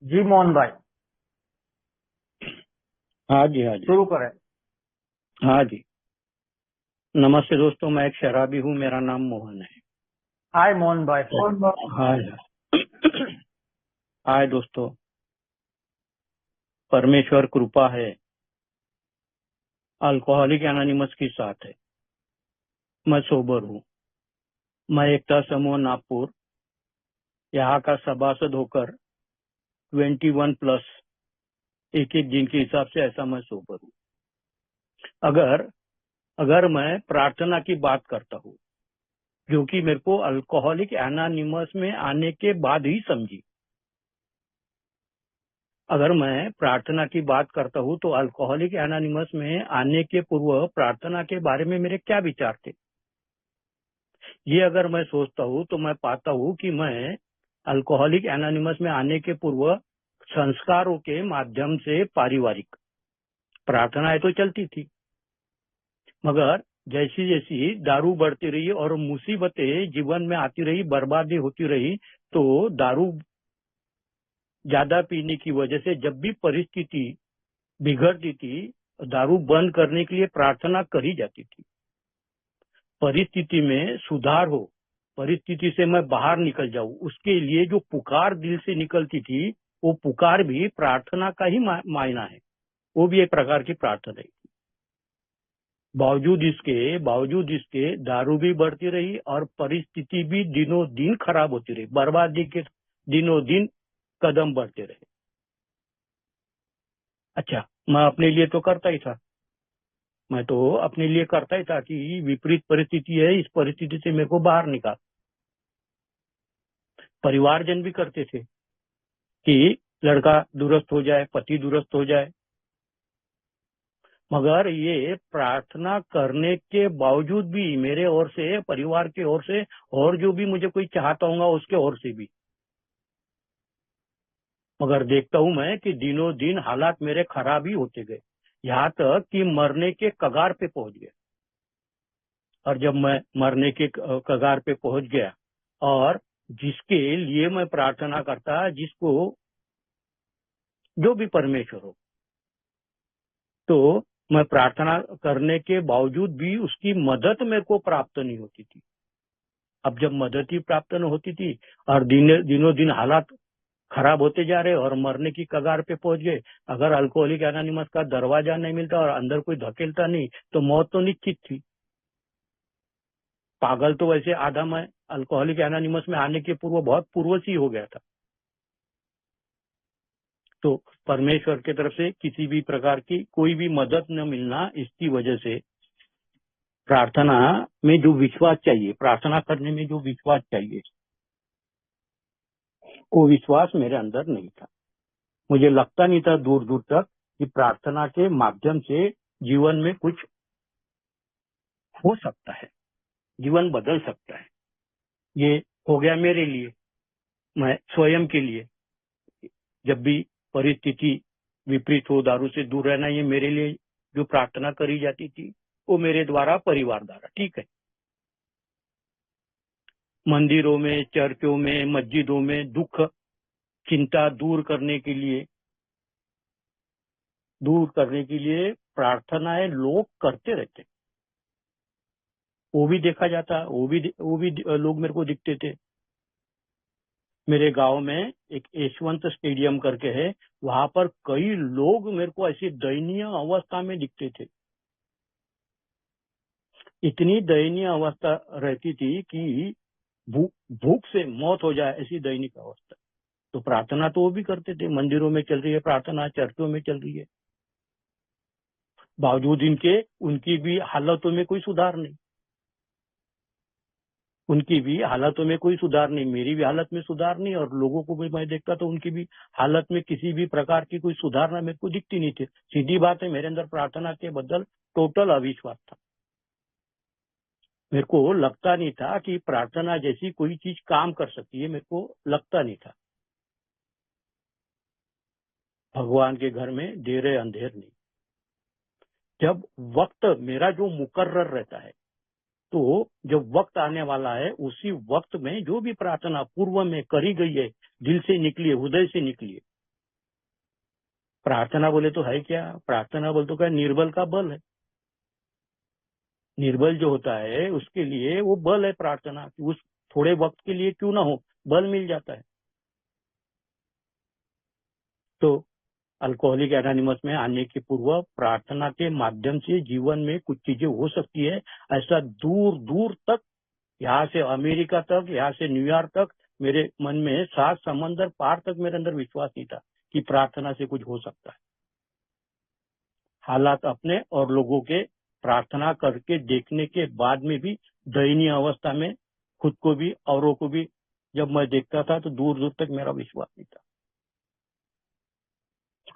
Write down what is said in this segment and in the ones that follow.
जी मोहन भाई, हाँ जी, हाँ जी, शुरू करें। हाँ जी। नमस्ते दोस्तों, मैं एक शराबी हूँ, मेरा नाम मोहन है। हाय मोहन भाई। हाय। हाय दोस्तों, परमेश्वर कृपा है, अल्कोहलिक एनोनिमस के साथ है। मैं सोबर हूँ। मैं एकता समूह नागपुर यहाँ का सभासद होकर 21+ एक एक दिन के हिसाब से ऐसा मैं सोबर हूँ। अगर अगर मैं प्रार्थना की बात करता हूँ, जो कि मेरे को अल्कोहलिक एनोनिमस में आने के बाद ही समझी। अगर मैं प्रार्थना की बात करता हूँ तो अल्कोहलिक एनोनिमस में आने के पूर्व प्रार्थना के बारे में मेरे क्या विचार थे, ये अगर मैं सोचता हूँ तो मैं पाता हूँ कि मैं अल्कोहलिक एनोनिमस में आने के पूर्व संस्कारों के माध्यम से पारिवारिक प्रार्थनाएं तो चलती थी, मगर जैसी जैसी दारू बढ़ती रही और मुसीबतें जीवन में आती रही, बर्बादी होती रही, तो दारू ज्यादा पीने की वजह से जब भी परिस्थिति बिगड़ती थी, दारू बंद करने के लिए प्रार्थना करी जाती थी। परिस्थिति में सुधार हो, परिस्थिति से मैं बाहर निकल जाऊं, उसके लिए जो पुकार दिल से निकलती थी, वो पुकार भी प्रार्थना का ही मायना है। वो भी एक प्रकार की प्रार्थना है। बावजूद इसके दारू भी बढ़ती रही और परिस्थिति भी दिनों दिन खराब होती रही, बर्बादी के दिनों दिन कदम बढ़ते रहे। अच्छा, मैं अपने लिए तो करता ही था, मैं तो अपने लिए करता ही था कि विपरीत परिस्थिति है, इस परिस्थिति से मेरे को बाहर निकाल। परिवारजन भी करते थे कि लड़का दुरुस्त हो जाए, पति दुरुस्त हो जाए, मगर ये प्रार्थना करने के बावजूद भी मेरे ओर से, परिवार की ओर से, और जो भी मुझे कोई चाहता होगा उसके ओर से भी, मगर देखता हूं मैं कि दिनों दिन हालात मेरे खराब ही होते गए, यहाँ तक कि मरने के कगार पे पहुंच गए। और जब मैं मरने के कगार पे पहुंच गया और जिसके लिए मैं प्रार्थना करता, जिसको जो भी परमेश्वर हो, तो मैं प्रार्थना करने के बावजूद भी उसकी मदद मेरे को प्राप्त नहीं होती थी। अब जब मदद ही प्राप्त नहीं होती थी और दिनों दिन हालात खराब होते जा रहे और मरने की कगार पे पहुंच गए, अगर अल्कोहलिक एनोनिमस का दरवाजा नहीं मिलता और अंदर कोई धकेलता नहीं, तो मौत तो निश्चित थी। पागल तो वैसे आधा मैं अल्कोहलिक एनोनिमस में आने के पूर्व बहुत पूर्व से ही हो गया था। तो परमेश्वर की तरफ से किसी भी प्रकार की कोई भी मदद न मिलना, इसकी वजह से प्रार्थना में जो विश्वास चाहिए, प्रार्थना करने में जो विश्वास चाहिए, वो विश्वास मेरे अंदर नहीं था। मुझे लगता नहीं था दूर दूर तक कि प्रार्थना के माध्यम से जीवन में कुछ हो सकता है, जीवन बदल सकता है। ये हो गया मेरे लिए, मैं स्वयं के लिए। जब भी परिस्थिति विपरीत हो, दारू से दूर रहना, ये मेरे लिए जो प्रार्थना करी जाती थी, वो मेरे द्वारा, परिवार द्वारा, ठीक है। मंदिरों में, चर्चों में, मस्जिदों में दुख चिंता दूर करने के लिए प्रार्थनाएं लोग करते रहते। वो भी देखा जाता, वो भी लोग मेरे को दिखते थे। मेरे गांव में एक यशवंत स्टेडियम करके है, वहां पर कई लोग मेरे को ऐसी दयनीय अवस्था में दिखते थे। इतनी दयनीय अवस्था रहती थी कि भूख से मौत हो जाए, ऐसी दयनीय अवस्था। तो प्रार्थना तो वो भी करते थे, मंदिरों में चल रही है प्रार्थना, चर्चों में चल रही है, बावजूद इनके उनकी भी हालतों में कोई सुधार नहीं। उनकी भी हालतों में कोई सुधार नहीं, मेरी भी हालत में सुधार नहीं, और लोगों को भी मैं देखता तो उनकी भी हालत में किसी भी प्रकार की कोई सुधारना मेरे को दिखती नहीं थी। सीधी बात है, मेरे अंदर प्रार्थना के बदल टोटल अविश्वास था। मेरे को लगता नहीं था कि प्रार्थना जैसी कोई चीज काम कर सकती है, मेरे को लगता नहीं था। भगवान के घर में देर अंधेर नहीं। जब वक्त मेरा जो मुकर्रर रहता है, तो जब वक्त आने वाला है, उसी वक्त में जो भी प्रार्थना पूर्व में करी गई है, दिल से निकली है, हृदय से निकली है, प्रार्थना बोले तो है क्या? प्रार्थना बोले तो क्या, निर्बल का बल है। निर्बल जो होता है उसके लिए वो बल है प्रार्थना, उस थोड़े वक्त के लिए क्यों ना हो, बल मिल जाता है। तो अल्कोहलिक एनोनिमस में आने के पूर्व प्रार्थना के माध्यम से जीवन में कुछ चीजें हो सकती है। ऐसा दूर दूर तक, यहाँ से अमेरिका तक, यहाँ से न्यूयॉर्क तक, मेरे मन में 7 समंदर पार तक मेरे अंदर विश्वास नहीं था कि प्रार्थना से कुछ हो सकता है। हालात अपने और लोगों के प्रार्थना करके देखने के बाद में भी दयनीय अवस्था में खुद को भी औरों को भी जब मैं देखता था तो दूर दूर तक मेरा विश्वास नहीं था।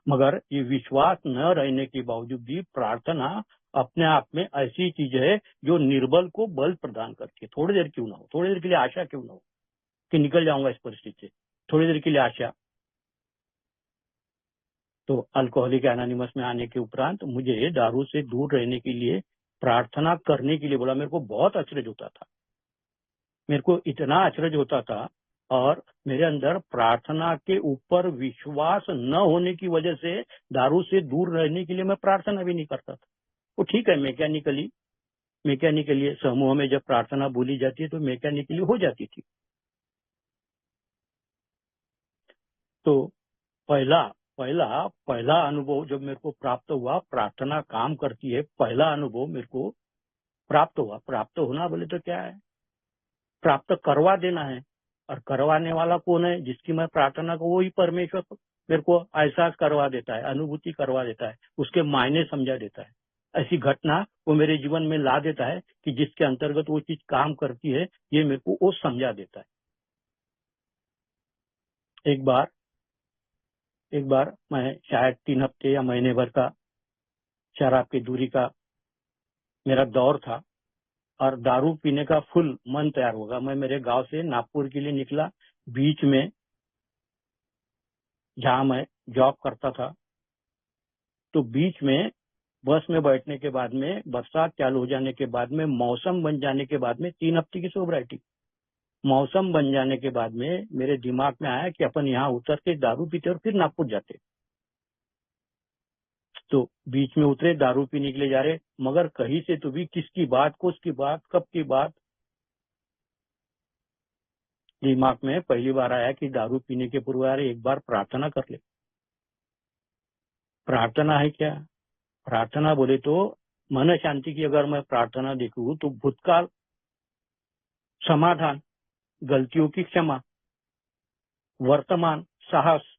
मगर ये विश्वास न रहने के बावजूद भी प्रार्थना अपने आप में ऐसी चीज है जो निर्बल को बल प्रदान करती है। थोड़ी देर क्यों ना हो, थोड़ी देर के लिए आशा क्यों ना हो कि निकल जाऊंगा इस परिस्थिति से, थोड़ी देर के लिए आशा। तो अल्कोहलिक एनोनिमस में आने के उपरांत मुझे दारू से दूर रहने के लिए प्रार्थना करने के लिए बोला। मेरे को बहुत अचरज होता था, मेरे को इतना अचरज होता था, और मेरे अंदर प्रार्थना के ऊपर विश्वास न होने की वजह से दारू से दूर रहने के लिए मैं प्रार्थना भी नहीं करता था। वो ठीक है, मैकेनिकली समूह में जब प्रार्थना बोली जाती है तो मैकेनिकली हो जाती थी। तो पहला पहला पहला अनुभव जब मेरे को प्राप्त हुआ, प्रार्थना काम करती है, पहला अनुभव मेरे को प्राप्त हुआ। प्राप्त होना बोले तो क्या है, प्राप्त करवा देना है। और करवाने वाला कौन है? जिसकी मैं प्रार्थना को, वही परमेश्वर मेरे को एहसास करवा देता है, अनुभूति करवा देता है, उसके मायने समझा देता है। ऐसी घटना वो मेरे जीवन में ला देता है कि जिसके अंतर्गत वो चीज काम करती है, ये मेरे को वो समझा देता है। एक बार मैं शायद 3 हफ्ते या महीने भर का शराब की दूरी का मेरा दौर था, और दारू पीने का फुल मन तैयार होगा। मैं मेरे गांव से नागपुर के लिए निकला। बीच में जहां मैं जॉब करता था, तो बीच में बस में बैठने के बाद में, बरसात चालू हो जाने के बाद में, मौसम बन जाने के बाद में, 3 हफ्ते की सोबराइटी, मौसम बन जाने के बाद में मेरे दिमाग में आया कि अपन यहाँ उतर के दारू पीते और फिर नागपुर जाते। तो बीच में उतरे, दारू पीने के लिए जा रहे, मगर कहीं से तो भी किसकी बात, किसकी बात, कब की बात, दिमाग में पहली बार आया कि दारू पीने के पूर्व यार एक बार प्रार्थना कर ले। प्रार्थना है क्या? प्रार्थना बोले तो मन शांति की अगर मैं प्रार्थना देखूं तो भूतकाल समाधान, गलतियों की क्षमा, वर्तमान साहस।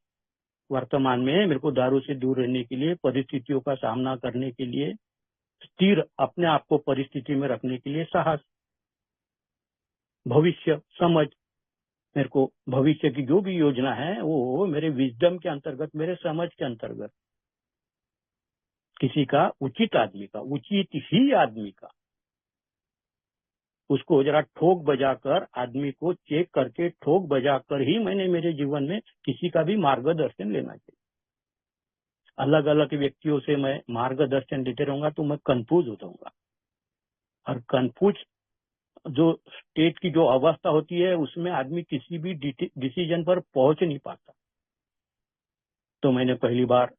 वर्तमान में मेरे को दारू से दूर रहने के लिए, परिस्थितियों का सामना करने के लिए, स्थिर अपने आप को परिस्थिति में रखने के लिए साहस। भविष्य समझ, मेरे को भविष्य की जो भी योजना है वो मेरे विजडम के अंतर्गत, मेरे समझ के अंतर्गत, किसी का उचित आदमी का, उचित ही आदमी का, उसको जरा ठोक बजाकर, आदमी को चेक करके ठोक बजाकर ही मैंने मेरे जीवन में किसी का भी मार्गदर्शन लेना चाहिए। अलग अलग व्यक्तियों से मैं मार्गदर्शन लेते रहूंगा तो मैं कंफ्यूज हो जाऊंगा, और कंफ्यूज जो स्टेट की जो अवस्था होती है उसमें आदमी किसी भी डिसीजन पर पहुंच नहीं पाता। तो मैंने पहली बार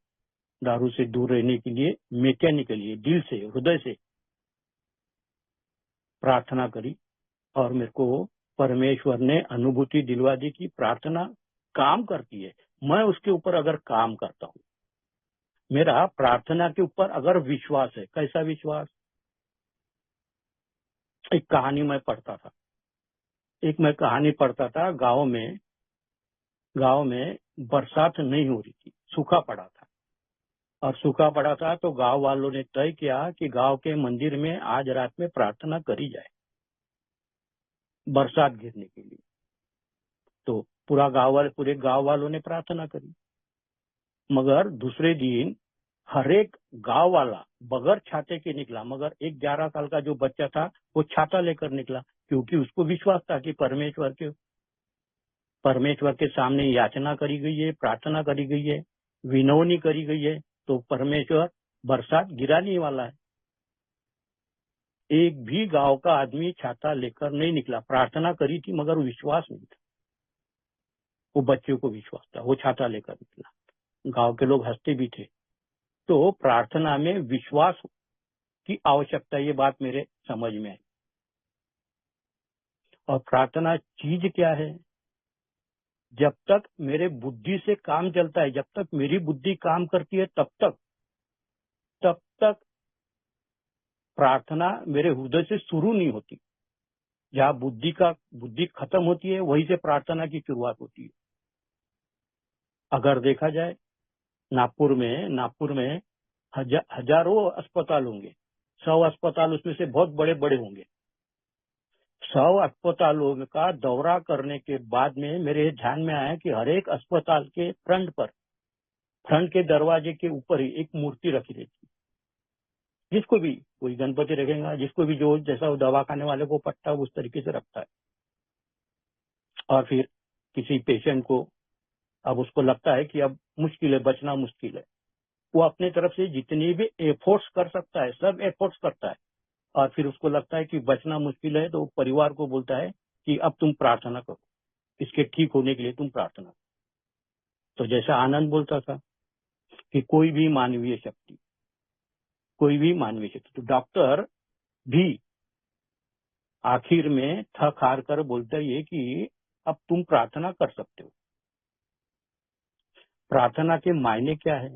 दारू से दूर रहने के लिए मैकेनिकली, दिल से, हृदय से प्रार्थना करी, और मेरे को परमेश्वर ने अनुभूति दिलवा दी कि प्रार्थना काम करती है। मैं उसके ऊपर अगर काम करता हूँ, मेरा प्रार्थना के ऊपर अगर विश्वास है। कैसा विश्वास? एक कहानी मैं पढ़ता था, गांव में बरसात नहीं हो रही थी, सूखा पड़ा था। और सूखा पड़ा था तो गांव वालों ने तय किया कि गांव के मंदिर में आज रात में प्रार्थना करी जाए बरसात गिरने के लिए। तो पूरे गांव वालों ने प्रार्थना करी। मगर दूसरे दिन हर एक गांव वाला बगैर छाते के निकला, मगर एक 11 साल का जो बच्चा था वो छाता लेकर निकला, क्योंकि उसको विश्वास था कि परमेश्वर के सामने याचना करी गई है, प्रार्थना करी गई है, विनवनी करी गई है, तो परमेश्वर बरसात गिराने वाला है। एक भी गांव का आदमी छाता लेकर नहीं निकला। प्रार्थना करी थी मगर विश्वास नहीं था, वो बच्चे को विश्वास था, वो छाता लेकर निकला। गांव के लोग हंसते भी थे। तो प्रार्थना में विश्वास की आवश्यकता, ये बात मेरे समझ में है। और प्रार्थना चीज क्या है? जब तक मेरे बुद्धि से काम चलता है, जब तक मेरी बुद्धि काम करती है, तब तक प्रार्थना मेरे हृदय से शुरू नहीं होती। जहाँ बुद्धि खत्म होती है, वहीं से प्रार्थना की शुरुआत होती है। अगर देखा जाए, नागपुर में हजारों अस्पताल होंगे, 100 अस्पताल उसमें से बहुत बड़े बड़े होंगे। 100 अस्पतालों का दौरा करने के बाद में मेरे ध्यान में आया कि हर एक अस्पताल के फ्रंट के दरवाजे के ऊपर ही एक मूर्ति रखी रहती। जिसको भी कोई गणपति रखेगा, जिसको भी जो जैसा वो दवा खाने वाले को पट्टा उस तरीके से रखता है। और फिर किसी पेशेंट को अब उसको लगता है कि अब मुश्किल है, बचना मुश्किल है, वो अपने तरफ से जितनी भी एफर्ट्स कर सकता है, सब एफर्ट्स करता है। और फिर उसको लगता है कि बचना मुश्किल है, तो परिवार को बोलता है कि अब तुम प्रार्थना करो, इसके ठीक होने के लिए तुम प्रार्थना करो। तो जैसा आनंद बोलता था कि कोई भी मानवीय शक्ति, तो डॉक्टर भी आखिर में थक हार कर बोलता ही है कि अब तुम प्रार्थना कर सकते हो। प्रार्थना के मायने क्या है?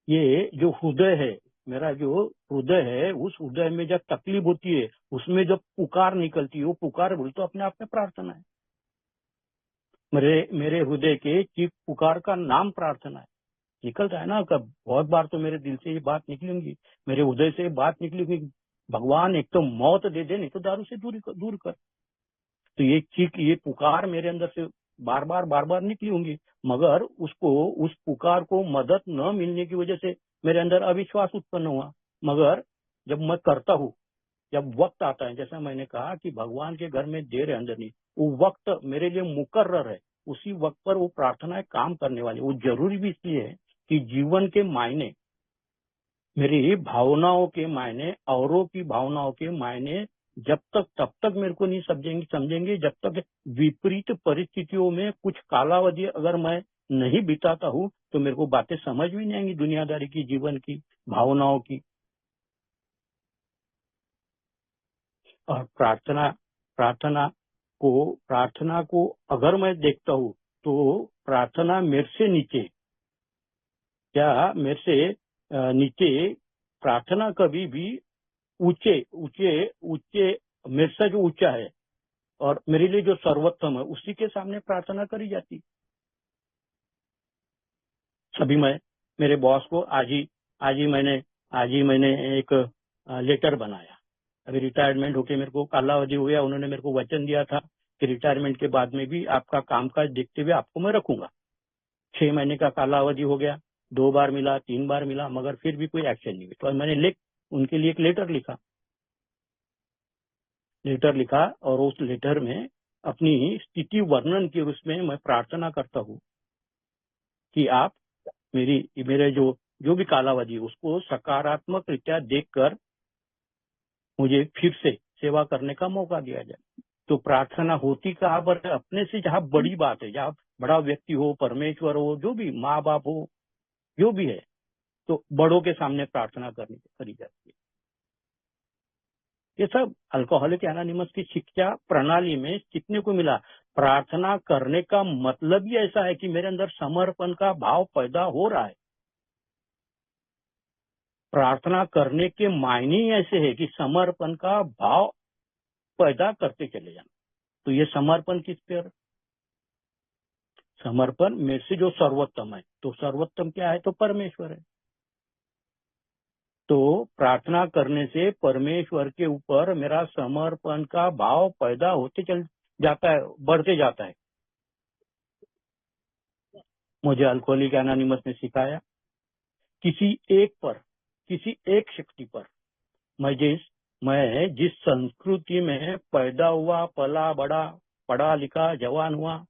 ये जो हृदय है, मेरा जो हृदय है, उस हृदय में जब तकलीफ होती है, उसमें जब पुकार निकलती है, वो पुकार बोल तो अपने आप में प्रार्थना है। मेरे हृदय के चीख पुकार का नाम प्रार्थना है। निकलता है ना, कब बहुत बार तो मेरे दिल से ये बात निकली होंगी, मेरे हृदय से ये बात निकली होगी, भगवान एक तो मौत दे दे, नहीं तो दारू से दूर कर। तो ये चीख, ये पुकार मेरे अंदर से बार बार निकली होंगी, मगर उस पुकार को मदद न मिलने की वजह से मेरे अंदर अविश्वास उत्पन्न हुआ। मगर जब मैं करता हूँ, जब वक्त आता है, जैसा मैंने कहा कि भगवान के घर में देर है अंदर नहीं, वो वक्त मेरे लिए मुकर्रर है, उसी वक्त पर वो प्रार्थनाएं काम करने वाली। वो जरूरी भी इसलिए है कि जीवन के मायने, मेरी भावनाओं के मायने, औरों की भावनाओं के मायने तब तक मेरे को नहीं समझेंगे जब तक विपरीत परिस्थितियों में कुछ कालावधि अगर मैं नहीं बिताता हूँ, तो मेरे को बातें समझ भी नहीं आएंगी, दुनियादारी की, जीवन की, भावनाओं की। और प्रार्थना को अगर मैं देखता हूँ, तो प्रार्थना मेरे से नीचे, नीचे प्रार्थना कभी भी ऊंचे मेरे से जो ऊंचा है और मेरे लिए जो सर्वोत्तम है, उसी के सामने प्रार्थना करी जाती। अभी मैं मेरे बॉस को आज ही मैंने एक लेटर बनाया। अभी रिटायरमेंट होके मेरे को कालावधि हो गया, उन्होंने मेरे को वचन दिया था कि रिटायरमेंट के बाद में भी आपका कामकाज देखते हुए आपको मैं रखूंगा। 6 महीने का कालावधि हो गया, 2 बार मिला, 3 बार मिला, मगर फिर भी कोई एक्शन नहीं हुआ। तो मैंने उनके लिए एक लेटर लिखा और उस लेटर में अपनी स्थिति वर्णन की उसमें मैं प्रार्थना करता हूँ कि आप मेरे जो भी कालावधि उसको सकारात्मक रीत्या देखकर मुझे फिर से सेवा करने का मौका दिया जाए। तो प्रार्थना होती कहाँ पर है? अपने से जहाँ बड़ी बात है, जहाँ बड़ा व्यक्ति हो, परमेश्वर हो, जो भी माँ बाप हो, जो भी है, तो बड़ों के सामने प्रार्थना करी जाती है। ये सब अल्कोहलिक एनोनिमस की शिक्षा प्रणाली में सीखने को मिला। प्रार्थना करने का मतलब ही ऐसा है कि मेरे अंदर समर्पण का भाव पैदा हो रहा है। प्रार्थना करने के मायने ही ऐसे है कि समर्पण का भाव पैदा करते चले जाना। तो ये समर्पण किस पर? समर्पण में से जो सर्वोत्तम है, तो सर्वोत्तम क्या है? तो परमेश्वर है। तो प्रार्थना करने से परमेश्वर के ऊपर मेरा समर्पण का भाव पैदा होते चल जाता है, बढ़ते जाता है। मुझे अल्कोहलिक एनोनिमस ने सिखाया, किसी एक शक्ति पर, मैं जिस संस्कृति में पैदा हुआ, पला बड़ा, पढ़ा लिखा, जवान हुआ,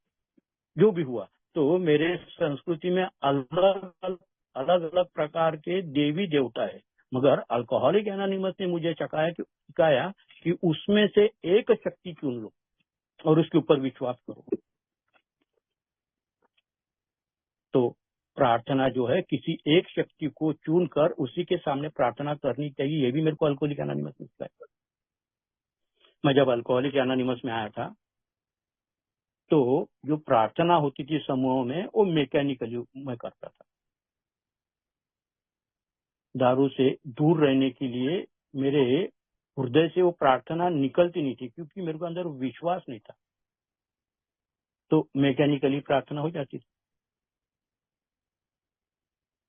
जो भी हुआ, तो मेरे संस्कृति में अलग अलग प्रकार के देवी देवता है। मगर अल्कोहलिक एनोनिमस ने मुझे सिखाया कि उसमें से एक शक्ति चुन लो और उसके ऊपर विश्वास करो। तो प्रार्थना जो है किसी एक शक्ति को चुन कर उसी के सामने प्रार्थना करनी चाहिए, ये भी मेरे को अल्कोहलिक एनोनिमस में सिखाया। मैं जब अल्कोहलिक एनोनिमस में आया था तो जो प्रार्थना होती थी समूहों में वो मैकेनिकली मैं करता था। दारू से दूर रहने के लिए मेरे हृदय से वो प्रार्थना निकलती नहीं थी, क्योंकि मेरे को अंदर विश्वास नहीं था, तो मैकेनिकली प्रार्थना हो जाती थी।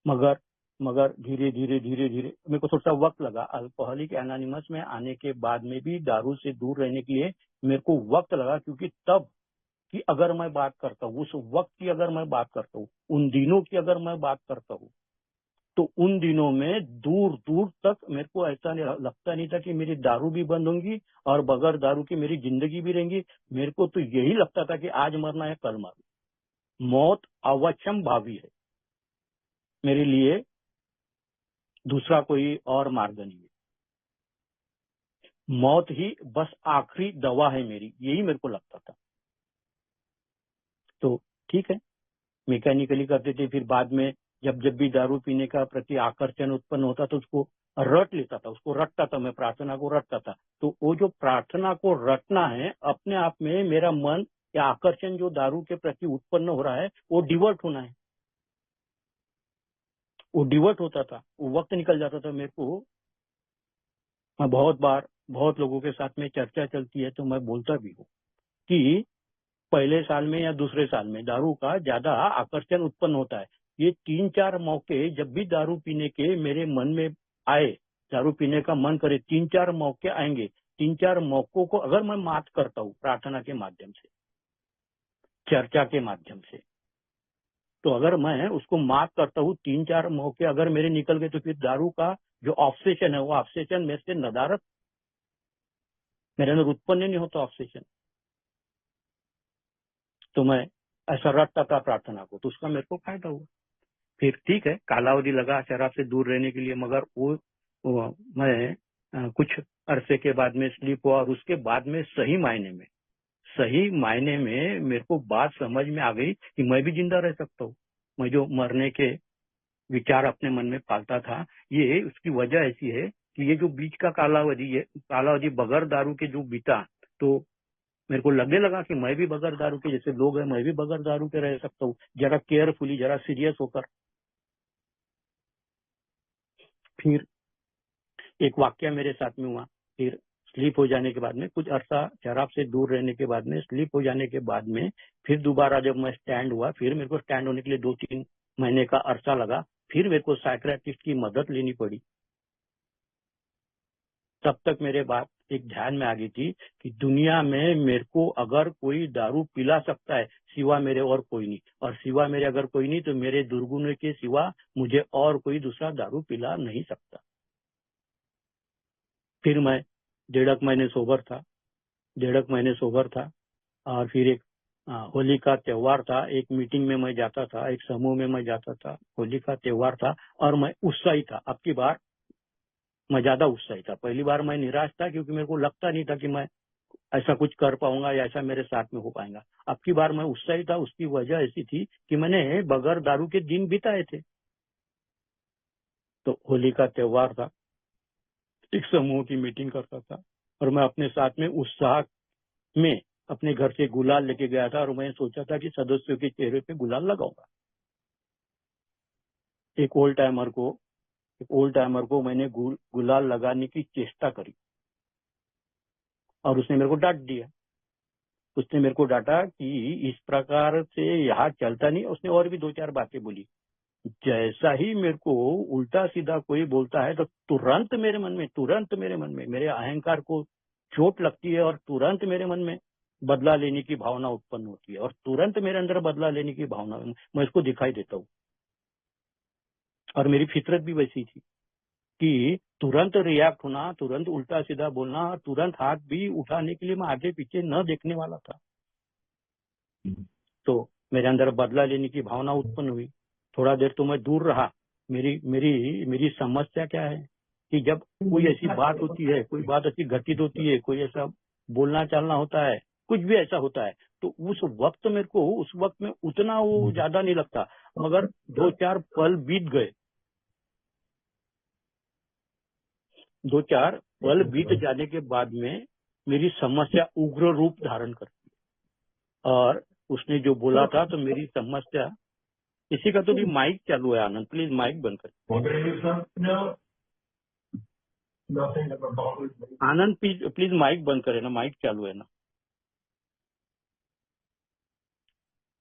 मगर धीरे धीरे मेरे को थोड़ा सा वक्त लगा। अल्कोहलिक एनोनिमस में आने के बाद में भी दारू से दूर रहने के लिए मेरे को वक्त लगा, क्योंकि तब की अगर मैं बात करता हूँ, उस वक्त की अगर मैं बात करता हूँ, उन दिनों की अगर मैं बात करता हूँ, तो उन दिनों में दूर दूर तक मेरे को ऐसा लगता नहीं था कि मेरी दारू भी बंद होंगी और बगैर दारू की मेरी जिंदगी भी रहेंगी। मेरे को तो यही लगता था कि आज मरना है कल मरना, मौत अवश्यम भावी है, मेरे लिए दूसरा कोई और मार्ग नहीं है, मौत ही बस आखिरी दवा है मेरी, यही मेरे को लगता था। तो ठीक है, मैकेनिकली करते थे। फिर बाद में जब भी दारू पीने का प्रति आकर्षण उत्पन्न होता तो उसको रट लेता था, उसको रटता था, मैं प्रार्थना को रटता था। तो वो जो प्रार्थना को रटना है, अपने आप में मेरा मन या आकर्षण जो दारू के प्रति उत्पन्न हो रहा है वो डिवर्ट होना है, वो डिवर्ट होता था, वो वक्त निकल जाता था मेरे को। मैं बहुत लोगों के साथ में चर्चा चलती है तो मैं बोलता भी हूँ कि पहले साल में या दूसरे साल में दारू का ज्यादा आकर्षण उत्पन्न होता है। ये 3-4 मौके जब भी दारू पीने के मेरे मन में आए, दारू पीने का मन करे, 3-4 मौके आएंगे। 3-4 मौकों को अगर मैं मात करता हूँ प्रार्थना के माध्यम से, चर्चा के माध्यम से, तो अगर मैं उसको मात करता हूँ, 3-4 मौके अगर मेरे निकल गए, तो फिर दारू का जो ऑब्सेशन है वो ऑब्सेशन मेरे से नदारत, मेरे अंदर उत्पन्न नहीं होता ऑब्सेशन। तो मैं ऐसा रटता था प्रार्थना को, तो उसका मेरे को फायदा हुआ। फिर ठीक है, कालावधि लगा शराब से दूर रहने के लिए, मगर वो मैं कुछ अरसे के बाद में स्लीप हुआ, और उसके बाद में सही मायने में मेरे को बात समझ में आ गई कि मैं भी जिंदा रह सकता हूँ। मैं जो मरने के विचार अपने मन में पालता था, ये उसकी वजह ऐसी है कि ये जो बीच का कालावधि बगैर दारू के जो बीता, तो मेरे को लगने लगा कि मैं भी बगैर दारू के, जैसे लोग हैं, मैं भी बगैर दारू के रह सकता हूँ, जरा केयरफुली, जरा सीरियस होकर। फिर एक वाक्य मेरे साथ में हुआ। फिर स्लीप हो जाने के बाद में, कुछ अरसा शराब से दूर रहने के बाद में, स्लीप हो जाने के बाद में, फिर दोबारा जब मैं स्टैंड हुआ, फिर मेरे को स्टैंड होने के लिए 2-3 महीने का अरसा लगा। फिर मेरे को साइकियाट्रिस्ट की मदद लेनी पड़ी। तब तक मेरे बात एक ध्यान में आ गई थी कि दुनिया में मेरे को अगर कोई दारू पिला सकता है, सिवा मेरे और कोई नहीं, और सिवा मेरे अगर कोई नहीं, तो मेरे दुर्गुण के सिवा मुझे और कोई दूसरा दारू पिला नहीं सकता। फिर मैं 1.5 महीने सोबर था। और फिर एक होली का त्योहार था, एक मीटिंग में मैं जाता था, एक समूह में मैं जाता था, होली का त्योहार था, और मैं उत्साही था। अब की बार मैं ज्यादा उत्साही था। पहली बार मैं निराश था, क्योंकि मेरे को लगता नहीं था कि मैं ऐसा कुछ कर पाऊंगा या ऐसा मेरे साथ में हो पाएगा। अब की बार मैं उत्साही था। उसकी वजह ऐसी थी कि मैंने बगैर दारू के दिन बिताए थे। तो होली का त्योहार था, एक समूह की मीटिंग करता था, और मैं अपने साथ में उत्साह में अपने घर से गुलाल लेके गया था, और मैं सोचा था कि सदस्यों के चेहरे पे गुलाल लगाऊंगा। एक ओल्ड टाइमर को मैंने गुलाल लगाने की चेष्टा करी, और उसने मेरे को डांट दिया। उसने मेरे को डांटा कि इस प्रकार से यहाँ चलता नहीं। उसने और भी 2-4 बातें बोली। जैसा ही मेरे को उल्टा सीधा कोई बोलता है, तो तुरंत मेरे मन में मेरे अहंकार को चोट लगती है, और तुरंत मेरे मन में बदला लेने की भावना उत्पन्न होती है, और तुरंत मेरे अंदर बदला लेने की भावना, मैं इसको दिखाई देता हूँ। और मेरी फितरत भी वैसी थी कि तुरंत रिएक्ट होना, तुरंत उल्टा सीधा बोलना, तुरंत हाथ भी उठाने के लिए मैं आगे पीछे न देखने वाला था। तो मेरे अंदर बदला लेने की भावना उत्पन्न हुई। थोड़ा देर तो मैं दूर रहा। मेरी समस्या क्या है कि जब कोई ऐसी बात होती है, कोई बात ऐसी घटित होती है, कोई ऐसा बोलना चालना होता है, कुछ भी ऐसा होता है, तो उस वक्त में उतना वो ज्यादा नहीं लगता। मगर 2-4 पल बीत गए, 2-4 पल बीत जाने के बाद में मेरी समस्या उग्र रूप धारण कर, और उसने जो बोला था तो मेरी समस्या, किसी का तो भी माइक चालू है। आनंद प्लीज माइक बंद कर। आनंद प्लीज माइक बंद करे ना, माइक चालू है ना।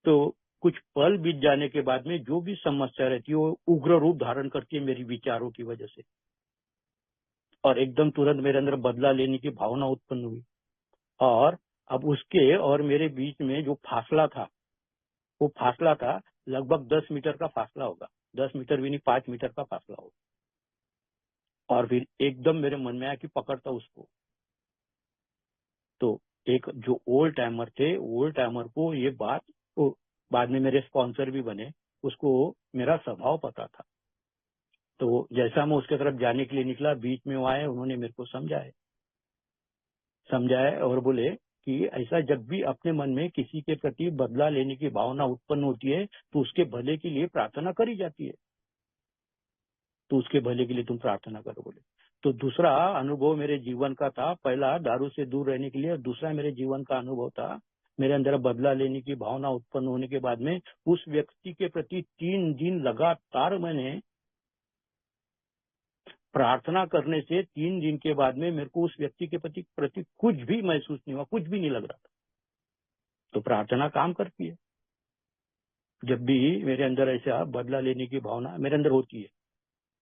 तो कुछ पल बीत जाने के बाद में जो भी समस्या रहती है वो उग्र रूप धारण करती है मेरी विचारों की वजह से, और एकदम तुरंत मेरे अंदर बदला लेने की भावना उत्पन्न हुई। और अब उसके और मेरे बीच में जो फासला था, वो फासला था लगभग 10 मीटर का फासला होगा, 10 मीटर भी नहीं, 5 मीटर का फासला होगा। और फिर एकदम मेरे मन में आया कि पकड़ता उसको। तो एक जो ओल्ड टाइमर थे, ओल्ड टाइमर को ये बात, वो बाद में मेरे स्पॉन्सर भी बने, उसको मेरा स्वभाव पता था। तो जैसा मैं उसके तरफ जाने के लिए निकला, बीच में वो आए, उन्होंने मेरे को समझाया और बोले कि ऐसा जब भी अपने मन में किसी के प्रति बदला लेने की भावना उत्पन्न होती है तो उसके भले के लिए प्रार्थना करी जाती है, तो उसके भले के लिए तुम प्रार्थना करो बोले। तो दूसरा अनुभव मेरे जीवन का था, पहला दारू से दूर रहने के लिए, और दूसरा मेरे जीवन का अनुभव था मेरे अंदर बदला लेने की भावना उत्पन्न होने के बाद में उस व्यक्ति के प्रति 3 दिन लगातार मैंने प्रार्थना करने से 3 दिन के बाद में मेरे को उस व्यक्ति के प्रति कुछ भी महसूस नहीं हुआ, कुछ भी नहीं लग रहा था। तो प्रार्थना काम करती है। जब भी मेरे अंदर ऐसा बदला लेने की भावना मेरे अंदर होती है,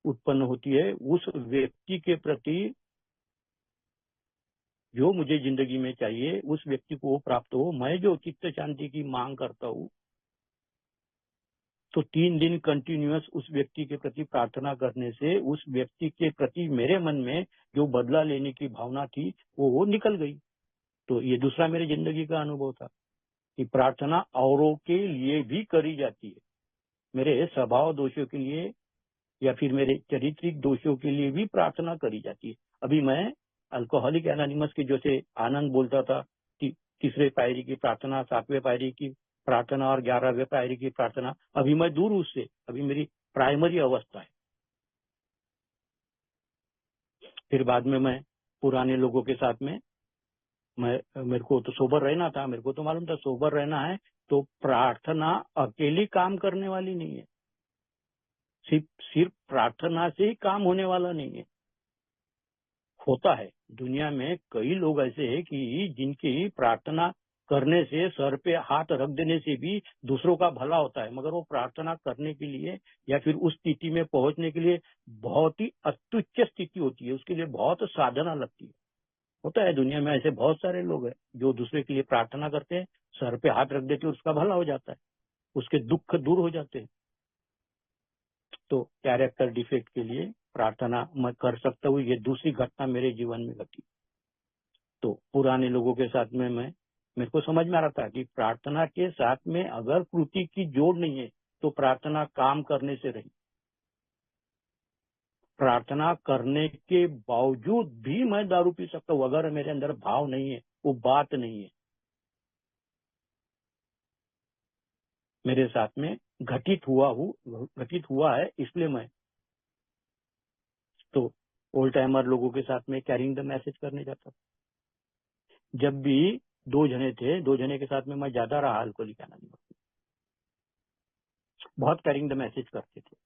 उत्पन्न होती है, उस व्यक्ति के प्रति जो मुझे जिंदगी में चाहिए उस व्यक्ति को वो प्राप्त हो, मैं जो चित्त शांति की मांग करता हूँ, तो 3 दिन कंटिन्यूअस उस व्यक्ति के प्रति प्रार्थना करने से उस व्यक्ति के प्रति मेरे मन में जो बदला लेने की भावना थी वो निकल गई। तो ये दूसरा मेरे जिंदगी का अनुभव था कि प्रार्थना औरों के लिए भी करी जाती है, मेरे स्वभाव दोषों के लिए या फिर मेरे चारित्रिक दोषों के लिए भी प्रार्थना करी जाती है। अभी मैं अल्कोहलिक एनोनिमस की जैसे आनंद बोलता था कि तीसरे पायरी की प्रार्थना, 7वें पायरी की प्रार्थना और 11वें पायरी की प्रार्थना, अभी मैं दूर हूं उससे, अभी मेरी प्राइमरी अवस्था है। फिर बाद में मैं पुराने लोगों के साथ में मेरे को तो सोबर रहना था, मेरे को तो मालूम था सोबर रहना है, तो प्रार्थना अकेली काम करने वाली नहीं है, सिर्फ प्रार्थना से ही काम होने वाला नहीं है। होता है दुनिया में कई लोग ऐसे हैं कि जिनकी प्रार्थना करने से, सर पे हाथ रख देने से भी दूसरों का भला होता है, मगर वो प्रार्थना करने के लिए या फिर उस स्थिति में पहुंचने के लिए बहुत ही अत्युच्च स्थिति होती है, उसके लिए बहुत साधना लगती है। होता है दुनिया में ऐसे बहुत सारे लोग हैं जो दूसरे के लिए प्रार्थना करते हैं, सर पे हाथ रख देते हैं, उसका भला हो जाता है, उसके दुख दूर हो जाते हैं। तो कैरेक्टर डिफेक्ट के लिए प्रार्थना मैं कर सकता हूँ, ये दूसरी घटना मेरे जीवन में घटी। तो पुराने लोगों के साथ में मेरे को समझ में आ रहा था कि प्रार्थना के साथ में अगर कृति की जोड़ नहीं है तो प्रार्थना काम करने से रही। प्रार्थना करने के बावजूद भी मैं दारू पी सकता हूँ अगर मेरे अंदर भाव नहीं है, वो बात नहीं है। मेरे साथ में घटित हुआ है, इसलिए मैं तो ओल्ड टाइमर लोगों के साथ में कैरिंग द मैसेज करने जाता था। जब भी 2 जने थे, 2 जने के साथ में मैं ज्यादा रहा अल्कोहलिक एनोनिमस, बहुत कैरिंग द मैसेज करते थे।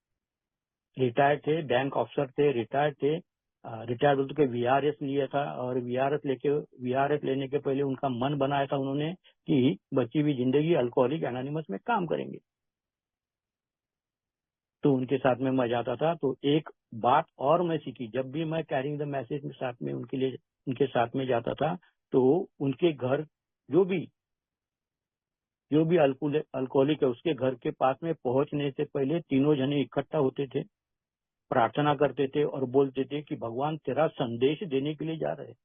रिटायर्ड थे, बैंक ऑफिसर थे, रिटायर्ड थे, रिटायर्ड बोलते के वीआरएस लिया था, और वीआरएस लेने के पहले उनका मन बनाया था उन्होंने कि बची हुई जिंदगी अल्कोहलिक एनोनिमस में काम करेंगे। तो उनके साथ में मैं जाता था। तो एक बात और मैं सीखी, जब भी मैं कैरिंग द मैसेज में साथ में उनके साथ में जाता था, तो उनके घर जो भी अल्कोहलिक है उसके घर के पास में पहुंचने से पहले तीनों जने इकट्ठा होते थे, प्रार्थना करते थे और बोलते थे कि भगवान तेरा संदेश देने के लिए जा रहे हैं।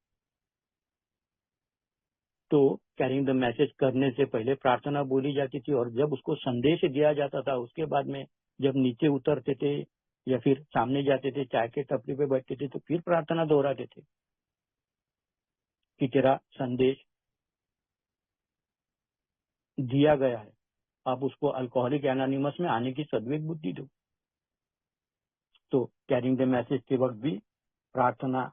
तो कैरिंग द मैसेज करने से पहले प्रार्थना बोली जाती थी, और जब उसको संदेश दिया जाता था उसके बाद में जब नीचे उतरते थे या फिर सामने जाते थे, चाय के टपरी पे बैठते थे, तो फिर प्रार्थना दोहराते थे कि तेरा संदेश दिया गया है आप उसको अल्कोहलिक एनोनिमस में आने की सद्विवेक बुद्धि दो। तो कैरिंग द मैसेज के वक्त भी प्रार्थना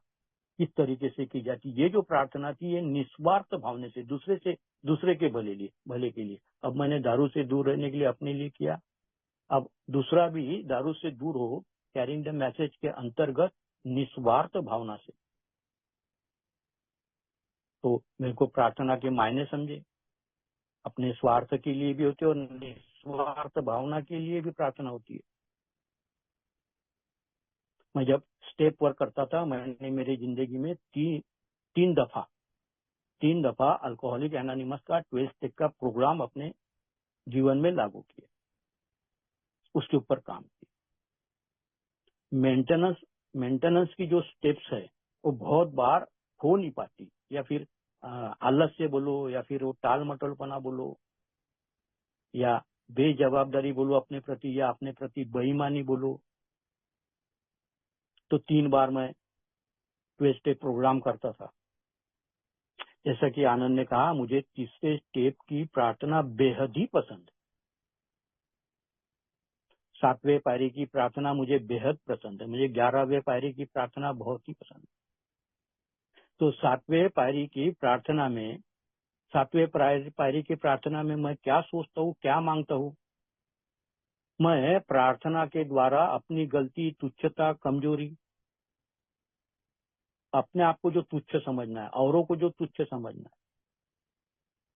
किस तरीके से की जाती, ये जो प्रार्थना थी ये निस्वार्थ भावने से दूसरे के भले के लिए। अब मैंने दारू से दूर रहने के लिए अपने लिए किया, अब दूसरा भी दारू से दूर हो कैरिंग द मैसेज के अंतर्गत निस्वार्थ भावना से। तो मेरे को प्रार्थना के मायने समझे, अपने स्वार्थ के लिए भी होते और निस्वार्थ भावना के लिए भी प्रार्थना होती है। मैं जब स्टेप वर्क करता था, मैंने मेरी जिंदगी में तीन दफा अल्कोहलिक एनोनिमस का 12 स्टेप का प्रोग्राम अपने जीवन में लागू किया, उसके ऊपर काम किया। मेंटेनेंस की जो स्टेप्स है वो बहुत बार हो नहीं पाती, या फिर आलस से बोलो, या फिर वो टाल मटोलपना बोलो, या बेजवाबदारी बोलो अपने प्रति, या अपने प्रति बेईमानी बोलो। तो 3 बार मैं 12 स्टेप प्रोग्राम करता था। जैसा कि आनंद ने कहा, मुझे तीसरे स्टेप की प्रार्थना बेहद ही पसंद, 7वें पायरी की प्रार्थना मुझे बेहद पसंद है, मुझे 11वें पायरी की प्रार्थना बहुत ही पसंद है। तो 7वें पायरी की प्रार्थना में, 7वें पायरी की प्रार्थना में मैं क्या सोचता हूँ, क्या मांगता हूँ? मैं प्रार्थना के द्वारा अपनी गलती, तुच्छता, कमजोरी, अपने आप को जो तुच्छ समझना है, औरों को जो तुच्छ समझना है,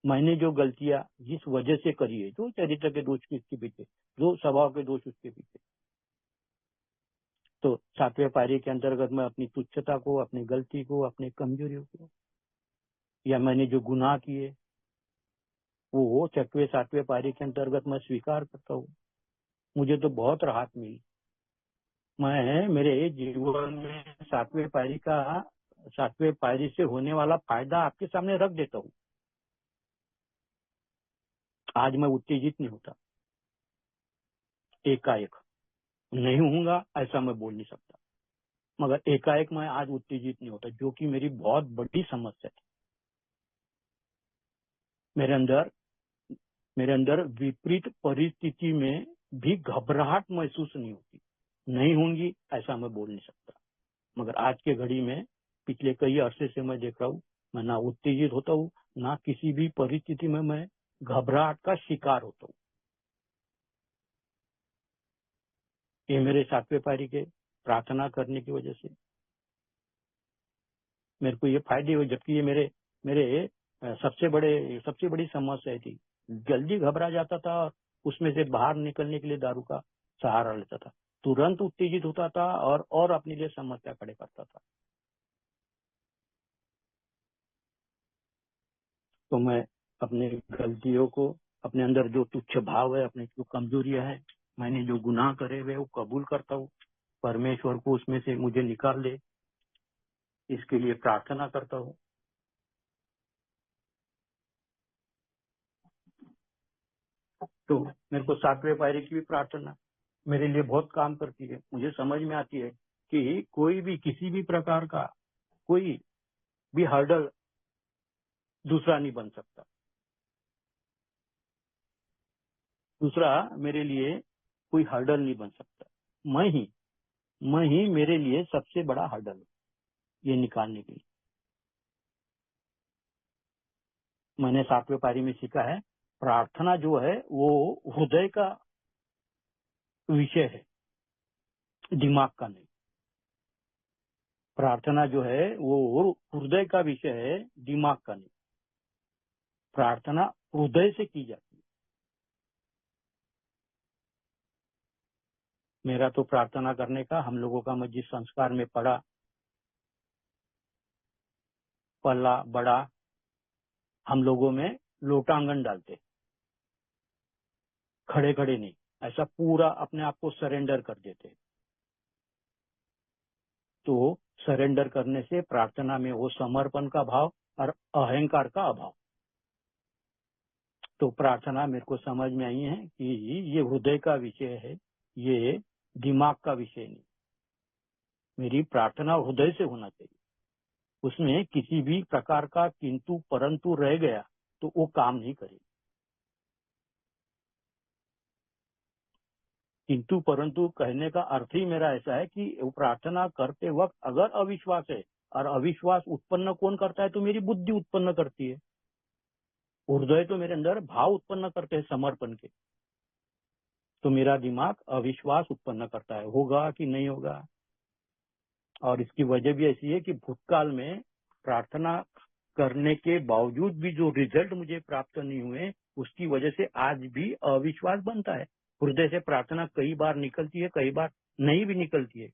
मैंने जो गलतियां जिस वजह से करी है, जो चरित्र के दोष उसके पीछे, जो स्वभाव के दोष उसके पीछे, तो 7वें पायरी के अंतर्गत मैं अपनी तुच्छता को, अपनी गलती को, अपनी कमजोरियों को, या मैंने जो गुनाह किए वो 6वें 7वें पायरी के अंतर्गत मैं स्वीकार करता हूँ। मुझे तो बहुत राहत मिली। मैं मेरे जीवन में 7वें पायरी से होने वाला फायदा आपके सामने रख देता हूँ। आज मैं उत्तेजित नहीं होता, एकाएक नहीं होऊंगा ऐसा मैं बोल नहीं सकता, मगर एकाएक मैं आज उत्तेजित नहीं होता, जो कि मेरी बहुत बड़ी समस्या है। मेरे अंदर विपरीत परिस्थिति में भी घबराहट महसूस नहीं होती, नहीं होंगी ऐसा मैं बोल नहीं सकता, मगर आज के घड़ी में पिछले कई अरसे से मैं देख रहा हूँ, मैं ना उत्तेजित होता हूँ, ना किसी भी परिस्थिति में मैं घबराहट का शिकार होता हूँ। ये मेरे 7वें पायरी के प्रार्थना करने की वजह से मेरे को ये फायदे हुए, जबकि ये मेरे सबसे बड़ी समस्या थी। जल्दी घबरा जाता था और उसमें से बाहर निकलने के लिए दारू का सहारा लेता था, तुरंत उत्तेजित होता था और अपने लिए समस्या खड़े करता था। तो मैं अपने गलतियों को, अपने अंदर जो तुच्छ भाव है, अपने जो कमजोरियां है, मैंने जो गुनाह करे हुए वो कबूल करता हूँ। परमेश्वर को उसमें से मुझे निकाल दे, इसके लिए प्रार्थना करता हूँ। तो मेरे को 7वें पायरी की भी प्रार्थना मेरे लिए बहुत काम करती है। मुझे समझ में आती है कि कोई भी, किसी भी प्रकार का कोई भी हर्डल दूसरा नहीं बन सकता, दूसरा मेरे लिए कोई हर्डल नहीं बन सकता। मैं ही मेरे लिए सबसे बड़ा हर्डल हूं, ये निकालने के लिए। मैंने 7वें पायरी में सीखा है, प्रार्थना जो है वो हृदय का विषय है, दिमाग का नहीं। प्रार्थना जो है वो हृदय का विषय है, दिमाग का नहीं। प्रार्थना हृदय से की जाती है। मेरा तो प्रार्थना करने का, हम लोगों का, मैं जिस संस्कार में पला बड़ा, हम लोगों में लोटांगन डालते, खड़े खड़े नहीं, ऐसा पूरा अपने आप को सरेंडर कर देते। तो सरेंडर करने से प्रार्थना में वो समर्पण का भाव और अहंकार का अभाव। तो प्रार्थना मेरे को समझ में आई है कि ये हृदय का विषय है, ये दिमाग का विषय नहीं। मेरी प्रार्थना हृदय से होना चाहिए, उसमें किसी भी प्रकार का किंतु परंतु रह गया तो वो काम नहीं करेगी। किंतु परंतु कहने का अर्थ ही मेरा ऐसा है कि वो प्रार्थना करते वक्त अगर अविश्वास है, और अविश्वास उत्पन्न कौन करता है, तो मेरी बुद्धि उत्पन्न करती है। हृदय तो मेरे अंदर भाव उत्पन्न करते हैं समर्पण के, तो मेरा दिमाग अविश्वास उत्पन्न करता है, होगा कि नहीं होगा। और इसकी वजह भी ऐसी है कि भूतकाल में प्रार्थना करने के बावजूद भी जो रिजल्ट मुझे प्राप्त नहीं हुए, उसकी वजह से आज भी अविश्वास बनता है। हृदय से प्रार्थना कई बार निकलती है, कई बार नहीं भी निकलती है।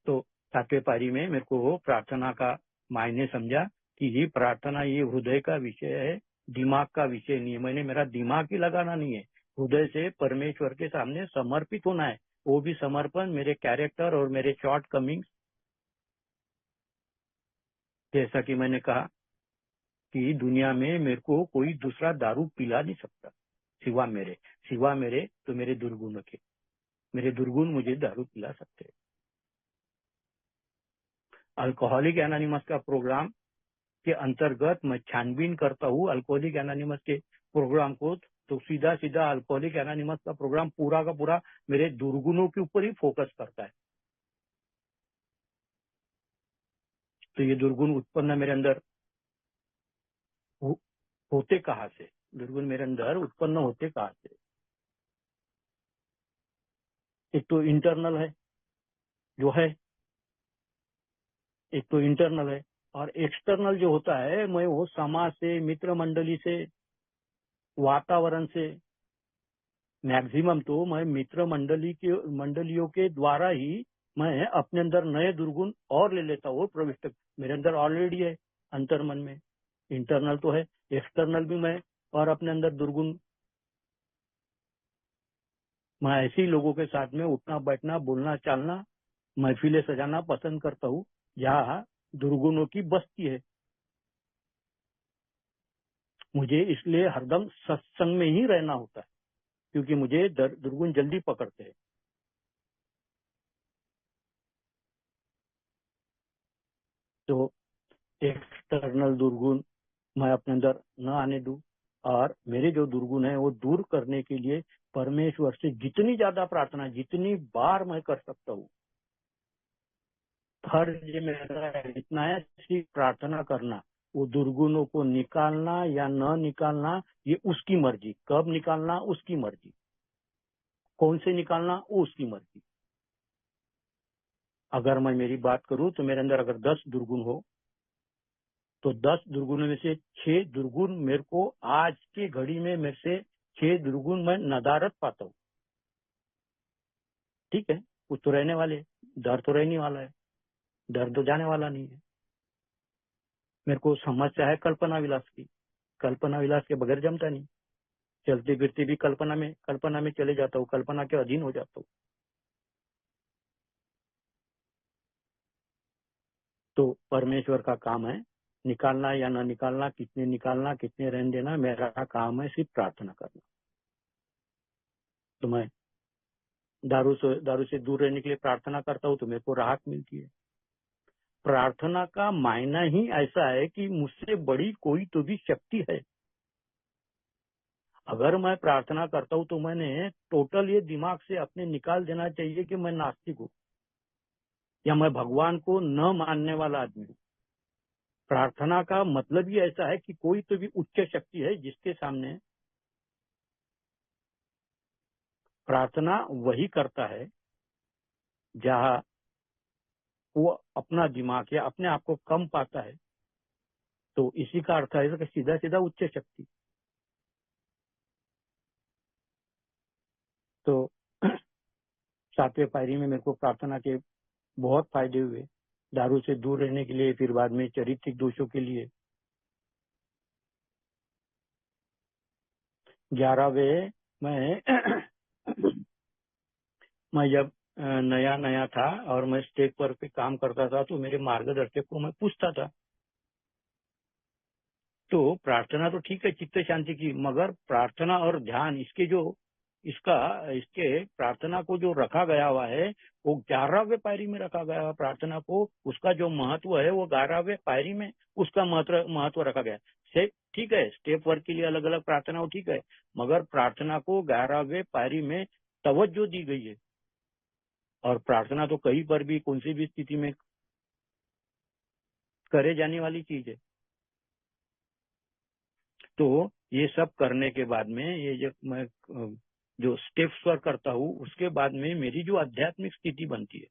तो सातवें पारी में मेरे को प्रार्थना का मायने समझा कि ये प्रार्थना ये हृदय का विषय है, दिमाग का विषय नहीं है। मैंने मेरा दिमाग ही लगाना नहीं है, हृदय से परमेश्वर के सामने समर्पित होना है। वो भी समर्पण मेरे कैरेक्टर और मेरे शॉर्ट कमिंग्स, जैसा कि मैंने कहा कि दुनिया में मेरे को कोई दूसरा दारू पिला नहीं सकता सिवा मेरे तो मेरे दुर्गुणों के। मेरे दुर्गुण मुझे दारू पिला सकते हैं। अल्कोहलिक एनोनिमस का प्रोग्राम के अंतर्गत मैं छानबीन करता हूँ अल्कोहलिक एनोनिमस के प्रोग्राम को, तो सीधा सीधा अल्कोहलिक एनोनिमस का प्रोग्राम पूरा का पूरा मेरे दुर्गुणों के ऊपर ही फोकस करता है। तो ये दुर्गुण उत्पन्न मेरे अंदर होते कहाँ से, दुर्गुण मेरे अंदर उत्पन्न होते कहाँ से? एक तो इंटरनल है जो है, एक तो इंटरनल है, और एक्सटर्नल जो होता है मैं वो समाज से, मित्र मंडली से, वातावरण से, मैक्सिमम तो मैं मित्र मंडलियों के द्वारा ही मैं अपने अंदर नए दुर्गुण और ले लेता हूँ प्रविष्ट। मेरे अंदर ऑलरेडी है अंतर्मन में, इंटरनल तो है, एक्सटर्नल भी मैं और अपने अंदर दुर्गुण। मैं ऐसे ही लोगों के साथ में उठना बैठना बोलना चालना महफिलें सजाना पसंद करता हूँ जहाँ दुर्गुणों की बस्ती है। मुझे इसलिए हरदम सत्संग में ही रहना होता है, क्योंकि मुझे दुर्गुण जल्दी पकड़ते हैं। तो एक्सटर्नल दुर्गुण मैं अपने अंदर न आने दूं, और मेरे जो दुर्गुण है वो दूर करने के लिए परमेश्वर से जितनी ज्यादा प्रार्थना, जितनी बार मैं कर सकता हूँ, फर्ज मेरा इतना है सिर्फ प्रार्थना करना। वो दुर्गुणों को निकालना या न निकालना ये उसकी मर्जी, कब निकालना उसकी मर्जी, कौन से निकालना वो उसकी मर्जी। अगर मैं मेरी बात करूं तो मेरे अंदर अगर 10 दुर्गुण हो तो 10 दुर्गुणों में से 6 दुर्गुण मेरे को आज की घड़ी में मेरे से 6 दुर्गुण मैं नदारत पाता हूँ। ठीक है, कुछ तो रहने वाले, डर तो रहने वाला है, डर तो जाने वाला नहीं है। मेरे को समस्या है कल्पना विलास की, कल्पना विलास के बगैर जमता नहीं। चलते फिरते भी कल्पना में चले जाता हूँ, कल्पना के अधीन हो जाता हूँ। तो परमेश्वर का काम है निकालना या न निकालना, कितने रहने देना, मेरा काम है सिर्फ प्रार्थना करना। तो मैं दारू से दूर रहने के लिए प्रार्थना करता हूँ तो मेरे को राहत मिलती है। प्रार्थना का मायना ही ऐसा है कि मुझसे बड़ी कोई तो भी शक्ति है। अगर मैं प्रार्थना करता हूँ तो मैंने टोटल ये दिमाग से अपने निकाल देना चाहिए कि मैं नास्तिक हूँ या मैं भगवान को न मानने वाला आदमी हूँ। प्रार्थना का मतलब ही ऐसा है कि कोई तो भी उच्च शक्ति है जिसके सामने प्रार्थना वही करता है जहाँ वो अपना दिमाग या अपने आप को कम पाता है। तो इसी का अर्थ है कि सीधा सीधा उच्च शक्ति। तो सातवें पायरी में मेरे को प्रार्थना के बहुत फायदे हुए, दारू से दूर रहने के लिए, फिर बाद में चारित्रिक दोषों के लिए। 11वें मैं मैं जब नया नया था और मैं स्टेज पर पे काम करता था तो मेरे मार्गदर्शक को मैं पूछता था, तो प्रार्थना तो ठीक है चित्त शांति की, मगर प्रार्थना और ध्यान इसके जो इसके प्रार्थना को जो रखा गया हुआ है वो 11वें पायरी में रखा गया हुआ प्रार्थना को, उसका जो महत्व है वो 11वें पायरी में उसका महत्व रखा गया है। ठीक है, स्टेप वर्क के लिए अलग अलग प्रार्थना हो, ठीक है, मगर प्रार्थना को 11वें पायरी में तवज्जो दी गई है। और प्रार्थना तो कहीं पर भी कौन सी भी स्थिति में करे जाने वाली चीज है। तो ये सब करने के बाद में ये जब मैं जो स्टेप्स पर करता हूँ उसके बाद में मेरी जो आध्यात्मिक स्थिति बनती है।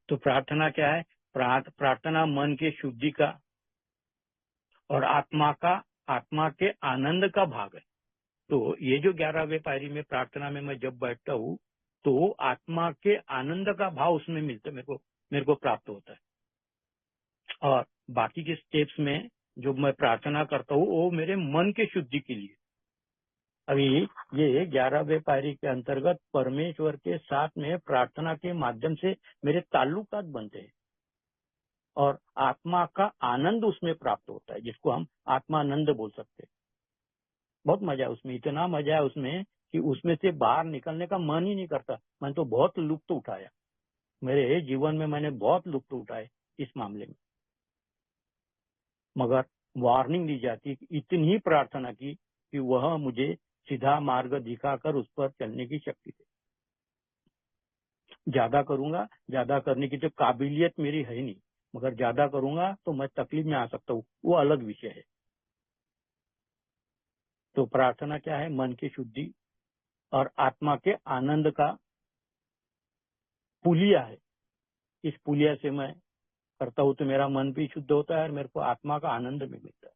तो प्रार्थना क्या है? प्रार्थना मन के शुद्धि का और आत्मा के आनंद का भाग है। तो ये जो 11वें पायरी में प्रार्थना में मैं जब बैठता हूँ तो आत्मा के आनंद का भाव उसमें मिलता है, मेरे को प्राप्त होता है। और बाकी के स्टेप्स में जो मैं प्रार्थना करता हूँ वो मेरे मन के शुद्धि के लिए। अभी ये 11वें पायरी के अंतर्गत परमेश्वर के साथ में प्रार्थना के माध्यम से मेरे ताल्लुकात बनते हैं और आत्मा का आनंद उसमें प्राप्त होता है, जिसको हम आत्मानंद बोल सकते हैं। बहुत मजा है उसमें, इतना मजा है उसमें कि उसमें से बाहर निकलने का मन ही नहीं करता। मैंने तो बहुत लुत्फ उठाया, मेरे जीवन में मैंने बहुत लुत्फ उठाए इस मामले में। मगर वार्निंग दी जाती कि इतनी ही प्रार्थना की कि वह मुझे सीधा मार्ग दिखाकर उस पर चलने की शक्ति दे। ज्यादा करूंगा, ज्यादा करने की तो काबिलियत मेरी है नहीं, मगर ज्यादा करूंगा तो मैं तकलीफ में आ सकता हूँ, वो अलग विषय है। तो प्रार्थना क्या है? मन की शुद्धि और आत्मा के आनंद का पुलिया है। इस पुलिया से मैं करता हूँ तो मेरा मन भी शुद्ध होता है और मेरे को आत्मा का आनंद भी मिलता है।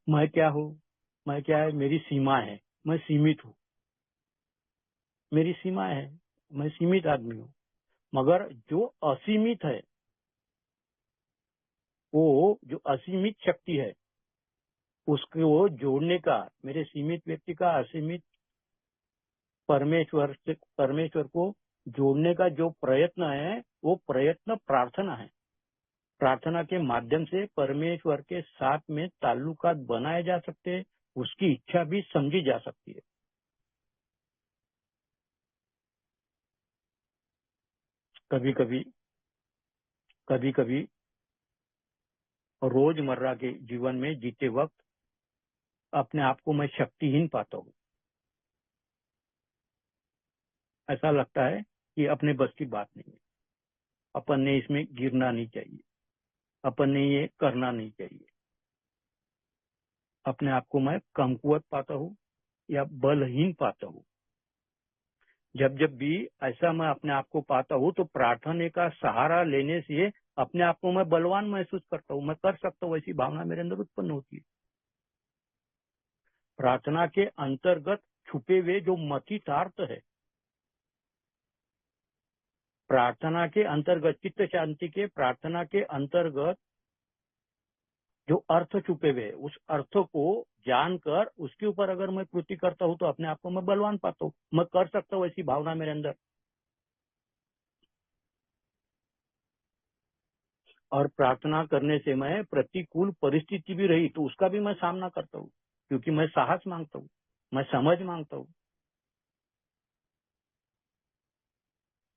मैं क्या हूँ? मैं क्या है? मेरी सीमा है, मैं सीमित हूँ, मेरी सीमा है, मैं सीमित आदमी हूँ। मगर जो असीमित है, वो जो असीमित शक्ति है उसको जोड़ने का, मेरे सीमित व्यक्ति का असीमित परमेश्वर को जोड़ने का जो प्रयत्न है वो प्रयत्न प्रार्थना है। प्रार्थना के माध्यम से परमेश्वर के साथ में ताल्लुकात बनाए जा सकते हैं, उसकी इच्छा भी समझी जा सकती है। कभी कभी रोजमर्रा के जीवन में जीते वक्त अपने आप को मैं शक्तिहीन पाता हूँ। ऐसा लगता है कि अपने बस की बात नहीं है, अपन ने इसमें गिरना नहीं चाहिए, अपन ने ये करना नहीं चाहिए। अपने आप को मैं कमकुवत पाता हूँ या बलहीन पाता हूँ। जब जब भी ऐसा मैं अपने आप को पाता हूँ तो प्रार्थना का सहारा लेने से अपने आप को मैं बलवान महसूस करता हूँ, मैं कर सकता हूँ, ऐसी भावना मेरे अंदर उत्पन्न होती है। प्रार्थना के अंतर्गत छुपे हुए जो मतितार्थ है, प्रार्थना के अंतर्गत चित्त शांति के प्रार्थना के अंतर्गत जो अर्थ छुपे हुए, उस अर्थ को जानकर उसके ऊपर अगर मैं कृति करता हूँ तो अपने आप को मैं बलवान पाता हूँ, मैं कर सकता हूँ, ऐसी भावना मेरे अंदर। और प्रार्थना करने से मैं प्रतिकूल परिस्थिति भी रही तो उसका भी मैं सामना करता हूँ, क्योंकि मैं साहस मांगता हूँ, मैं समझ मांगता हूँ।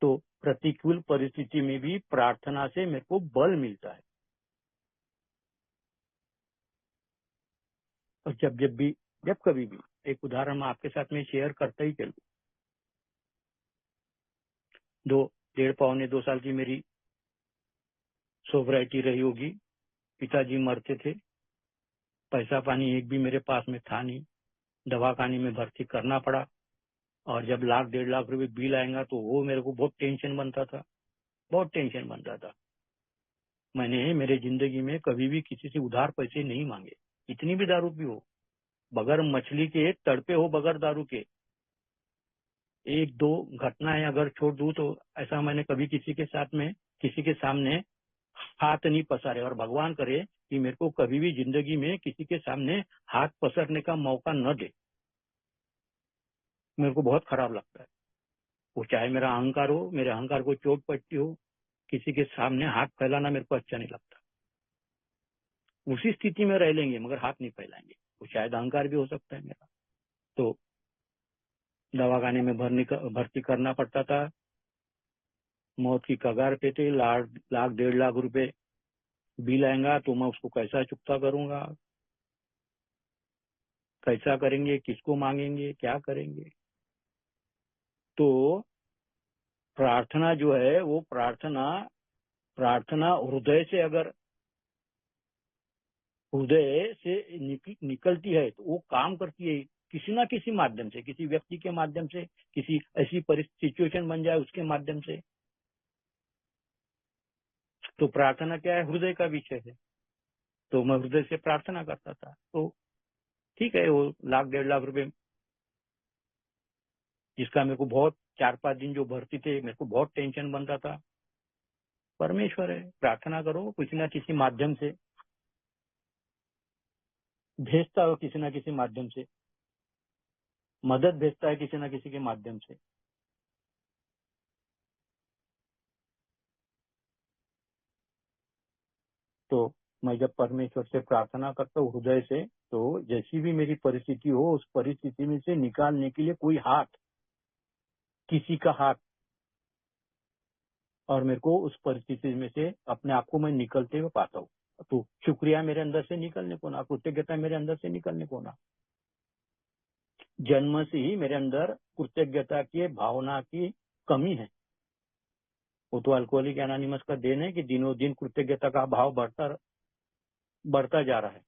तो प्रतिकूल परिस्थिति में भी प्रार्थना से मेरे को बल मिलता है। और जब कभी भी एक उदाहरण मैं आपके साथ में शेयर करता ही चलूं। 1.5-2 साल की मेरी सोबराइटी रही होगी। पिताजी मरते थे, पैसा पानी एक भी मेरे पास में था नहीं, दवाखाने में भर्ती करना पड़ा। और जब 1-1.5 लाख रुपए बिल आएगा तो वो मेरे को बहुत टेंशन बनता था, बहुत टेंशन बनता था। मैंने मेरे जिंदगी में कभी भी किसी से उधार पैसे नहीं मांगे, इतनी भी दारू पी हो, बगैर मछली के तड़पे हो, बगैर दारू के। 1-2 घटनाएं अगर छोड़ दूं तो ऐसा मैंने कभी किसी के सामने हाथ नहीं पसारे। और भगवान करे कि मेरे को कभी भी जिंदगी में किसी के सामने हाथ पसरने का मौका न दे। मेरे को बहुत खराब लगता है, वो चाहे मेरा अहंकार हो, मेरे अहंकार को चोट पट्टी हो, किसी के सामने हाथ फैलाना मेरे को अच्छा नहीं लगता। उसी स्थिति में रह लेंगे मगर हाथ नहीं फैलाएंगे। वो शायद अहंकार भी हो सकता है मेरा। तो दवाखाने में भर्ती करना पड़ता था, मौत की कगार पे थे, लाख 1.5 लाख रुपए बिल आएगा तो मैं उसको कैसा चुकता करूंगा, कैसा करेंगे, किसको मांगेंगे, क्या करेंगे। तो प्रार्थना जो है वो प्रार्थना हृदय से निकलती है तो वो काम करती है किसी ना किसी माध्यम से, किसी व्यक्ति के माध्यम से, किसी ऐसी सिचुएशन बन जाए उसके माध्यम से। तो प्रार्थना क्या है, हृदय का विषय है। तो मैं हृदय से प्रार्थना करता था। तो ठीक है, वो 1.5 लाख रुपए जिसका मेरे को बहुत 4-5 दिन जो भर्ती थे, मेरे को बहुत टेंशन बन रहा था। परमेश्वर है, प्रार्थना करो, किसी ना किसी माध्यम से भेजता हो, किसी ना किसी माध्यम से मदद भेजता है, किसी ना किसी के माध्यम से। तो मैं जब परमेश्वर से प्रार्थना करता हूँ हृदय से, तो जैसी भी मेरी परिस्थिति हो, उस परिस्थिति में से निकालने के लिए कोई हाथ, किसी का हाथ, और मेरे को उस परिस्थिति में से अपने आप को मैं निकलते हुए पाता हूँ। तो शुक्रिया मेरे अंदर से निकलने को ना, कृतज्ञता मेरे अंदर से निकलने को ना। जन्म से ही मेरे अंदर कृतज्ञता की भावना की कमी है। वो तो अल्कोहलिक एनोनिमस का देन है कि दिनों दिन कृतज्ञता का भाव बढ़ता जा रहा है।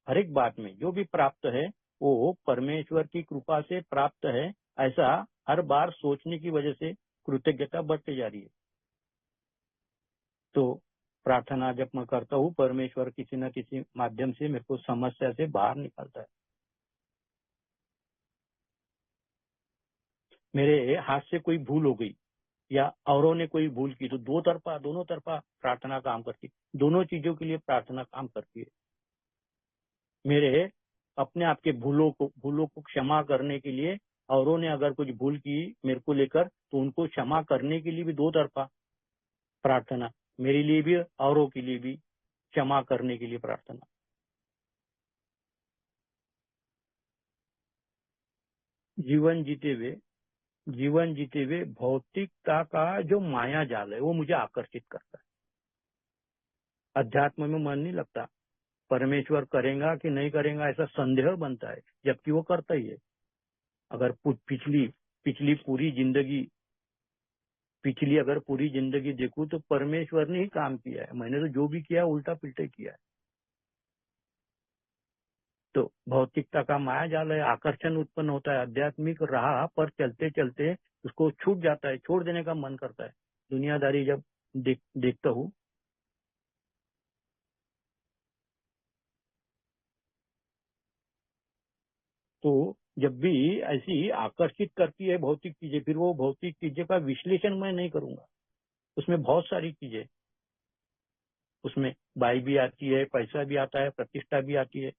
हर एक बात में जो भी प्राप्त है वो परमेश्वर की कृपा से प्राप्त है, ऐसा हर बार सोचने की वजह से कृतज्ञता बढ़ती जा रही है। तो प्रार्थना जब मैं करता हूँ, परमेश्वर किसी न किसी माध्यम से मेरे को समस्या से बाहर निकालता है। मेरे हाथ से कोई भूल हो गई या औरों ने कोई भूल की तो दोनों तरफा प्रार्थना काम करती है। दोनों चीजों के लिए प्रार्थना काम करती है। मेरे अपने आप के भूलों को क्षमा करने के लिए, औरों ने अगर कुछ भूल की मेरे को लेकर तो उनको क्षमा करने के लिए भी दो तरफा प्रार्थना, मेरे लिए भी औरों के लिए भी क्षमा करने के लिए प्रार्थना। जीवन जीते हुए भौतिकता का जो माया जाल है वो मुझे आकर्षित करता है। अध्यात्म में मन नहीं लगता। परमेश्वर करेगा कि नहीं करेगा ऐसा संदेह बनता है, जबकि वो करता ही है। अगर पिछली पूरी जिंदगी देखूं तो परमेश्वर ने ही काम किया है। मैंने तो जो भी किया उल्टा पिल्टे किया है। तो भौतिकता का माया जाल है, आकर्षण उत्पन्न होता है। आध्यात्मिक राह पर चलते चलते उसको छूट जाता है, छोड़ देने का मन करता है। दुनियादारी जब देखता हूँ तो जब भी ऐसी आकर्षित करती है भौतिक चीजें, फिर वो भौतिक चीजें का विश्लेषण मैं नहीं करूंगा। उसमें बहुत सारी चीजें, उसमें बाई भी आती है, पैसा भी आता है, प्रतिष्ठा भी आती है,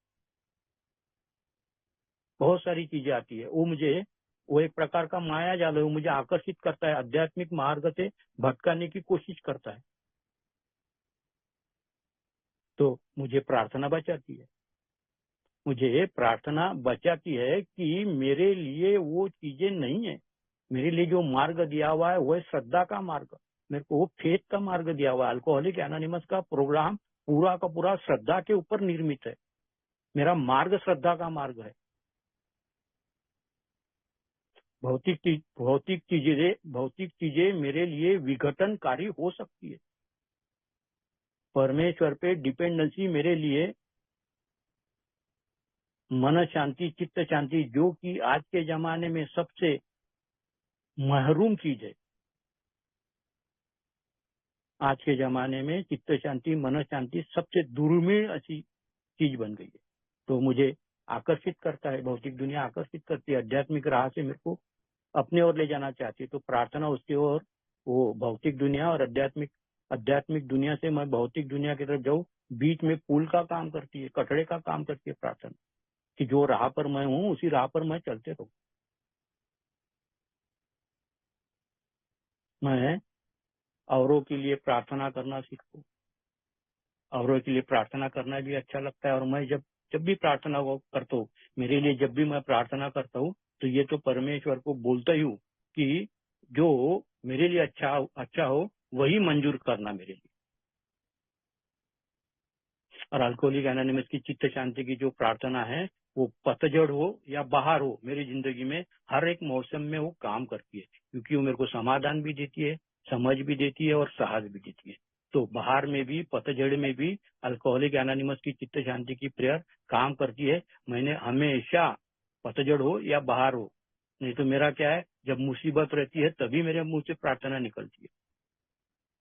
बहुत सारी चीजें आती है। वो एक प्रकार का माया जाल है, वो मुझे आकर्षित करता है, आध्यात्मिक मार्ग से भटकाने की कोशिश करता है। तो मुझे प्रार्थना बचाती है कि मेरे लिए वो चीजें नहीं है। मेरे लिए जो मार्ग दिया हुआ है वो है श्रद्धा का मार्ग। मेरे को वो फेथ का मार्ग दिया हुआ है। अल्कोहलिक एनोनिमस का प्रोग्राम पूरा का पूरा श्रद्धा के ऊपर निर्मित है। मेरा मार्ग श्रद्धा का मार्ग है। भौतिक चीजें मेरे लिए विघटनकारी हो सकती है। परमेश्वर पे डिपेंडेंसी मेरे लिए मन शांति, चित्त शांति, जो कि आज के जमाने में सबसे महरूम चीज है। आज के जमाने में चित्त शांति, मन शांति सबसे दुर्मिळ ऐसी चीज बन गई है। तो मुझे आकर्षित करता है, भौतिक दुनिया आकर्षित करती है, आध्यात्मिक राह से मेरे को अपने ओर ले जाना चाहती है। तो प्रार्थना उसकी ओर, वो भौतिक दुनिया और आध्यात्मिक दुनिया से मैं भौतिक दुनिया की तरफ जाऊं, बीच में पुल का काम करती है, कटड़े का काम करती है प्रार्थना, कि जो राह पर मैं हूं उसी राह पर मैं चलते रहूं। मैं औरों के लिए प्रार्थना करना सीखूं, औरों के लिए प्रार्थना करना भी अच्छा लगता है। और मैं जब जब भी प्रार्थना वो करता हूँ, मेरे लिए जब भी मैं प्रार्थना करता हूँ, तो ये तो परमेश्वर को बोलता ही हूँ कि जो मेरे लिए अच्छा हो वही मंजूर करना मेरे लिए। और अल्कोहलिक एनोनिमस की चित्त शांति की जो प्रार्थना है, वो पतझड़ हो या बहार हो, मेरी जिंदगी में हर एक मौसम में वो काम करती है, क्योंकि वो मेरे को समाधान भी देती है, समझ भी देती है और साहस भी देती है। तो बहार में भी, पतझड़ में भी अल्कोहलिक एनोनिमस की चित्त शांति की प्रेयर काम करती है। मैंने हमेशा, पतझड़ हो या बहार हो, नहीं तो मेरा क्या है, जब मुसीबत रहती है तभी मेरे मुंह से प्रार्थना निकलती है।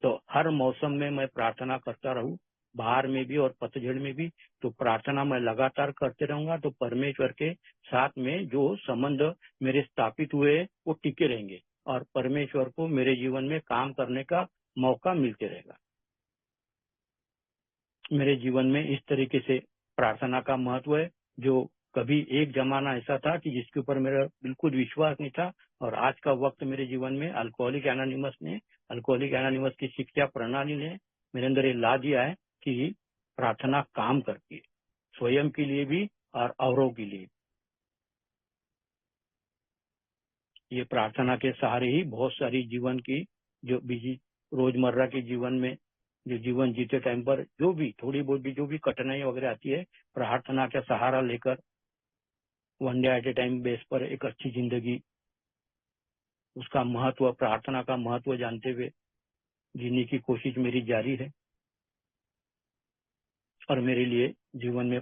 तो हर मौसम में मैं प्रार्थना करता रहूं, बाहर में भी और पतझड़ में भी। तो प्रार्थना मैं लगातार करते रहूंगा, तो परमेश्वर के साथ में जो संबंध मेरे स्थापित हुए वो टिके रहेंगे और परमेश्वर को मेरे जीवन में काम करने का मौका मिलते रहेगा। मेरे जीवन में इस तरीके से प्रार्थना का महत्व है, जो कभी एक जमाना ऐसा था कि जिसके ऊपर मेरा बिल्कुल विश्वास नहीं था, और आज का वक्त मेरे जीवन में अल्कोहलिक एनोनिमस की शिक्षा प्रणाली ने मेरे अंदर ये ला दिया है कि प्रार्थना काम करती है, स्वयं के लिए भी और औरों के लिए। ये प्रार्थना के सहारे ही बहुत सारी जीवन की जो बिजी रोजमर्रा के जीवन में जो जीवन जीते टाइम पर जो भी थोड़ी बहुत भी जो भी कठिनाई वगैरह आती है, प्रार्थना का सहारा लेकर one day at A time base पर एक अच्छी जिंदगी, उसका महत्व, प्रार्थना का महत्व जानते हुए जीने की कोशिश मेरी जारी है। और मेरे लिए जीवन में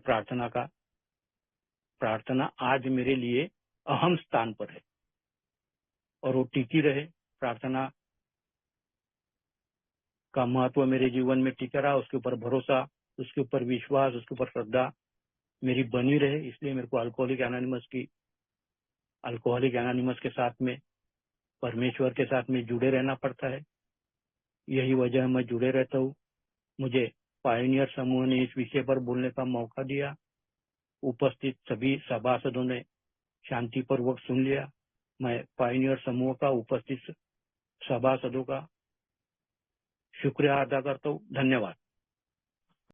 प्रार्थना आज मेरे लिए अहम स्थान पर है और वो टिकी रहे। प्रार्थना का महत्व मेरे जीवन में टिका रहा, उसके ऊपर भरोसा, उसके ऊपर विश्वास, उसके ऊपर श्रद्धा मेरी बनी रहे। इसलिए मेरे को अल्कोहलिक एनोनिमस के साथ में, परमेश्वर के साथ में जुड़े रहना पड़ता है। यही वजह है मैं जुड़े रहता हूँ। मुझे पायनियर समूह ने इस विषय पर बोलने का मौका दिया। उपस्थित सभी सभासदों ने शांतिपूर्वक सुन लिया। मैं पायनियर समूह का, उपस्थित सभासदों का शुक्रिया अदा करता हूँ। धन्यवाद।